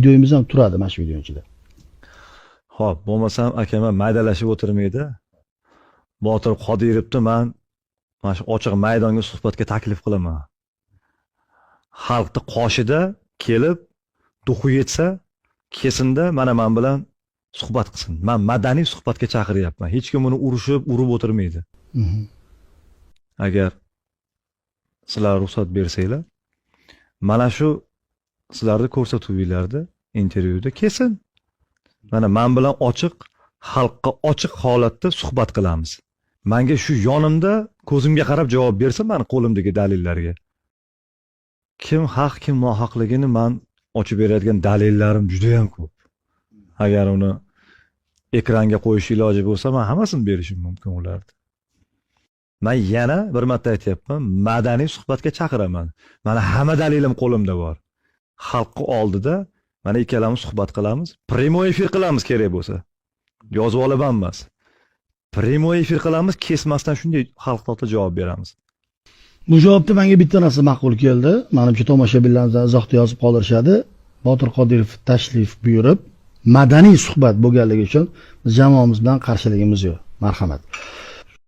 Videomiz ham turadi mana shu video ichida. Xo'p, bo'lmasam akama maydalashib o'tirmaydi. Botir Qodirovni men mana shu ochiq maydonga suhbatga taklif qilaman. Xalqning qoshida kelib, duxu yetsa, kesinda mana men bilan suhbat qilsin. Men madaniy suhbatga chaqiryapman. Hech kim uni urib o'tirmaydi. Agar sizlar ruxsat bersanglar, mana shu sizlarni ko'rsatuvlarda, intervyuda kelsin. Mana men bilan ochiq, xalqqa ochiq holatda suhbat qilamiz. Menga shu yonimda ko'zimga qarab javob bersa, meni qo'limdagi dalillarga. Kim haq, kim nohaqligini men ochib beradigan dalillarim juda ham ko'p. Agar uni ekranga qo'yish iloji bo'lsa, men hammasini berishim mumkin ularga. Men yana bir marta aytyapman, madaniy suhbatga chaqiraman. Mana hamma dalilim qo'limda bor. Xalqqa oldida mana ikkalamiz suhbat qilamiz. Primoy efir qilamiz kerak bo'lsa. Yozib olib emas. Primoy efir qilamiz, kesmasdan shunday xalq oldida javob beramiz. Bu javobda menga bitta narsa ma'qul keldi. Menimcha tomoshabinlarimiz izohda yozib qoldirishadi. Botir Qodirov tashrif buyurib, madaniy suhbat bo'lganligi uchun biz jamoamiz bilan qarshiligimiz yo'q. Marhamat.